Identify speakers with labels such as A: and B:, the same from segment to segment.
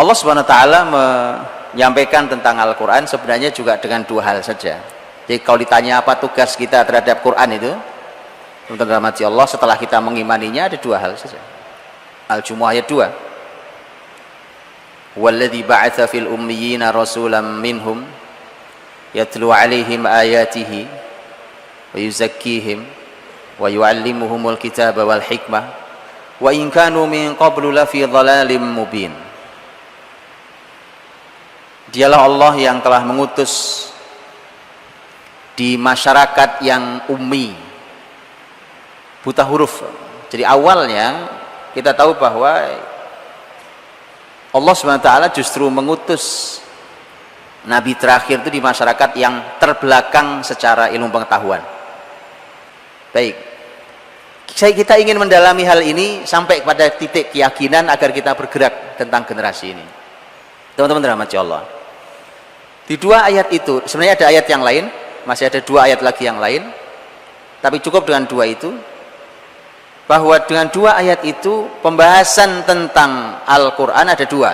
A: Allah Subhanahu wa taala menyampaikan tentang Al-Qur'an sebenarnya juga dengan dua hal saja. Jadi kalau ditanya apa tugas kita terhadap Quran itu, teman-teman rahmati Allah, setelah kita mengimaninya ada dua hal saja. Al-Jumu'ah ayat 2. Walladzi ba'atsa fil ummiyina rasulan minhum yatlu 'alaihim ayatihi wa yuzakkihim wa yu'allimuhumul kitaba wal hikmah wa in kanu min qablu lafi dhalalim mubin. Dialah Allah yang telah mengutus di masyarakat yang ummi, buta huruf. Jadi awalnya kita tahu bahwa Allah SWT justru mengutus Nabi terakhir itu di masyarakat yang terbelakang secara ilmu pengetahuan. Baik, kita ingin mendalami hal ini sampai pada titik keyakinan agar kita bergerak tentang generasi ini. Teman-teman rahmati Allah, di dua ayat itu sebenarnya ada ayat yang lain, masih ada dua ayat lagi yang lain, tapi cukup dengan dua itu, bahwa dengan dua ayat itu pembahasan tentang Al-Quran ada dua.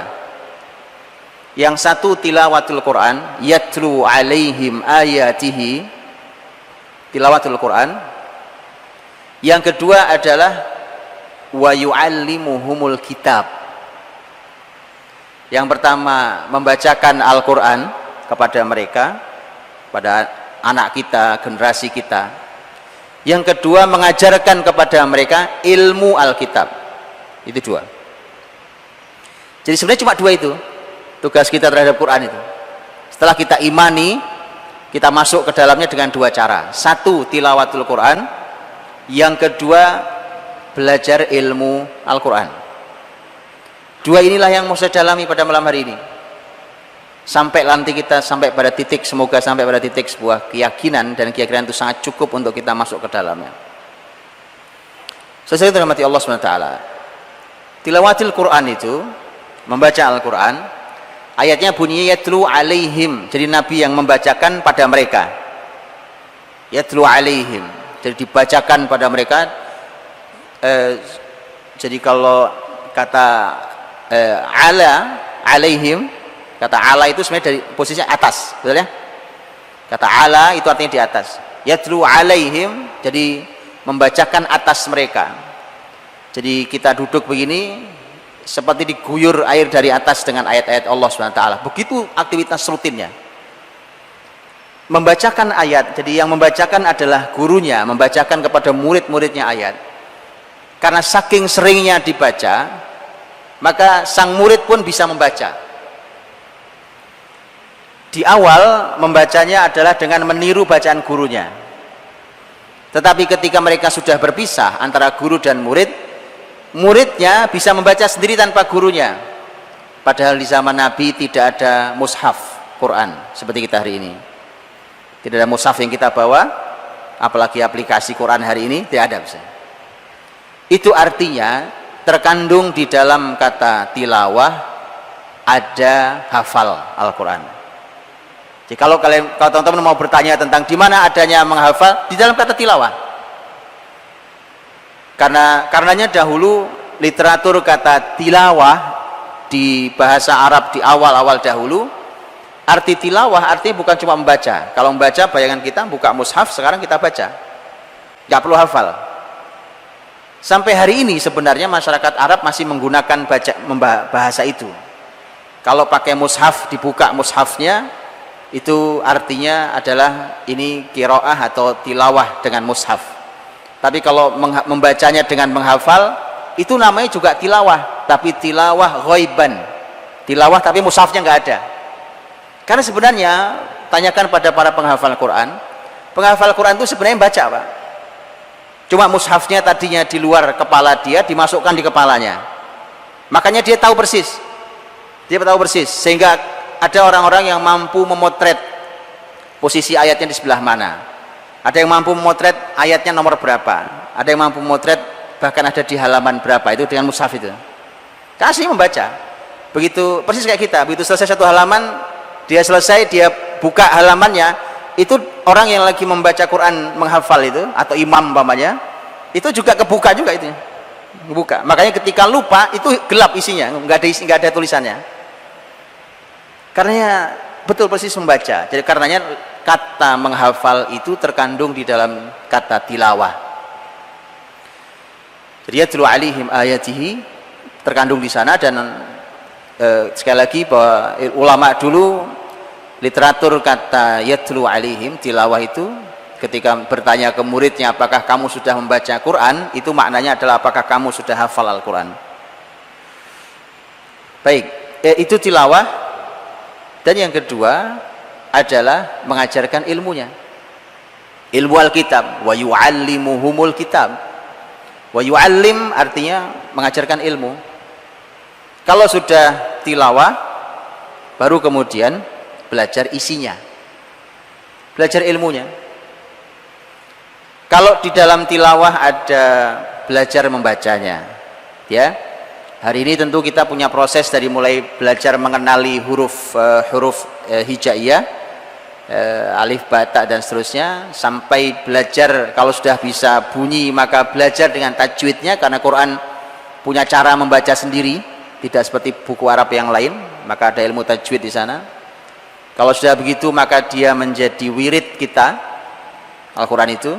A: Yang satu tilawatul Quran, yatlu alaihim ayatihi, tilawatul Quran. Yang kedua adalah wa yu'allimuhumul kitab. Yang pertama membacakan Al-Quran kepada mereka, pada anak kita, generasi kita. Yang kedua mengajarkan kepada mereka ilmu Alkitab. Itu dua. Jadi sebenarnya cuma dua itu tugas kita terhadap Quran itu. Setelah kita imani, kita masuk ke dalamnya dengan dua cara. Satu, tilawatul Quran. Yang kedua, belajar ilmu Al-Quran. Dua inilah yang mau saya dalami pada malam hari ini. Sampai nanti kita sampai pada titik, semoga sampai pada titik sebuah keyakinan, dan keyakinan itu sangat cukup untuk kita masuk ke dalamnya. Sesuai dengan rahmati Allah SWT, tilawatil Quran itu membaca Al-Quran, ayatnya bunyinya yatlu alaihim, jadi Nabi yang membacakan pada mereka. Yatlu alaihim, jadi dibacakan pada mereka. Jadi kalau kata alaihim, kata ala itu sebenarnya dari posisinya atas, betul ya? Kata ala itu artinya di atas. Yatlu alaihim, jadi membacakan atas mereka. Jadi kita duduk begini seperti diguyur air dari atas dengan ayat-ayat Allah SWT. Begitu aktivitas rutinnya. Membacakan ayat, jadi yang membacakan adalah gurunya, membacakan kepada murid-muridnya ayat. Karena saking seringnya dibaca, maka sang murid pun bisa membaca. Di awal membacanya adalah dengan meniru bacaan gurunya, tetapi ketika mereka sudah berpisah antara guru dan murid, muridnya bisa membaca sendiri tanpa gurunya. Padahal di zaman Nabi tidak ada mushaf Quran seperti kita hari ini. Tidak ada mushaf yang kita bawa, apalagi aplikasi Quran hari ini, tidak ada. Itu artinya terkandung di dalam kata tilawah ada hafal Al-Quran. Jadi kalau teman-teman mau bertanya tentang di mana adanya menghafal, di dalam kata tilawah. Karenanya dahulu literatur kata tilawah di bahasa Arab di awal-awal dahulu, arti tilawah artinya bukan cuma membaca. Kalau membaca, bayangan kita buka mushaf, sekarang kita baca, nggak perlu hafal. Sampai hari ini sebenarnya masyarakat Arab masih menggunakan bahasa itu. Kalau pakai mushaf, dibuka mushafnya, itu artinya adalah ini qiraah atau tilawah dengan mushaf. Tapi kalau membacanya dengan menghafal, itu namanya juga tilawah, tapi tilawah ghaiban, tilawah tapi mushafnya nggak ada. Karena sebenarnya tanyakan pada para penghafal Quran itu sebenarnya baca, Pak. Cuma mushafnya tadinya di luar kepala dia, dimasukkan di kepalanya, makanya dia tahu persis, sehingga ada orang-orang yang mampu memotret posisi ayatnya di sebelah mana, ada yang mampu memotret ayatnya nomor berapa, ada yang mampu memotret bahkan ada di halaman berapa, itu dengan mushaf itu. Kasih membaca begitu persis kayak kita, begitu selesai satu halaman, dia selesai, dia buka halamannya, itu orang yang lagi membaca Quran menghafal itu, atau imam umpamanya, itu juga kebuka juga itu, buka. Makanya ketika lupa itu gelap isinya, nggak ada tulisannya. Karenanya betul persis membaca. Jadi karenanya kata menghafal itu terkandung di dalam kata tilawah. Jadi yatlu alaihim ayatihi terkandung di sana. Dan sekali lagi bahwa ulama dulu literatur kata yatlu alaihim tilawah itu ketika bertanya ke muridnya apakah kamu sudah membaca Quran, itu maknanya adalah apakah kamu sudah hafal Al-Quran. Baik, itu tilawah. Dan yang kedua adalah mengajarkan ilmunya, ilmu Alkitab. Wa yu'allimuhumul kitab. Wa yu'allim artinya mengajarkan ilmu. Kalau sudah tilawah, baru kemudian belajar isinya, belajar ilmunya. Kalau di dalam tilawah ada belajar membacanya, ya. Hari ini tentu kita punya proses dari mulai belajar mengenali huruf hijaiyah, alif, ba, ta dan seterusnya, sampai belajar kalau sudah bisa bunyi maka belajar dengan tajwidnya, karena Quran punya cara membaca sendiri, tidak seperti buku Arab yang lain, maka ada ilmu tajwid di sana. Kalau sudah begitu maka dia menjadi wirid kita, Al-Quran itu,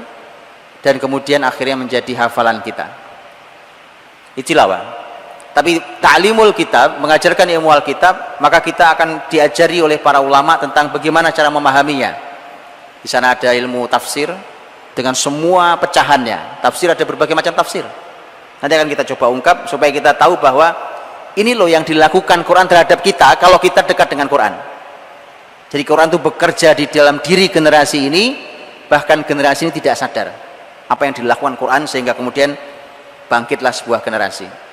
A: dan kemudian akhirnya menjadi hafalan kita. Tilawah. Tapi ta'limul kitab, mengajarkan ilmu Alkitab, maka kita akan diajari oleh para ulama tentang bagaimana cara memahaminya. Di sana ada ilmu tafsir dengan semua pecahannya. Tafsir ada berbagai macam tafsir. Nanti akan kita coba ungkap supaya kita tahu bahwa ini loh yang dilakukan Quran terhadap kita kalau kita dekat dengan Quran. Jadi Quran itu bekerja di dalam diri generasi ini, bahkan generasi ini tidak sadar apa yang dilakukan Quran sehingga kemudian bangkitlah sebuah generasi.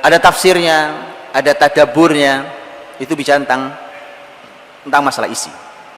A: Ada tafsirnya, ada tadaburnya, itu bicara tentang masalah isi.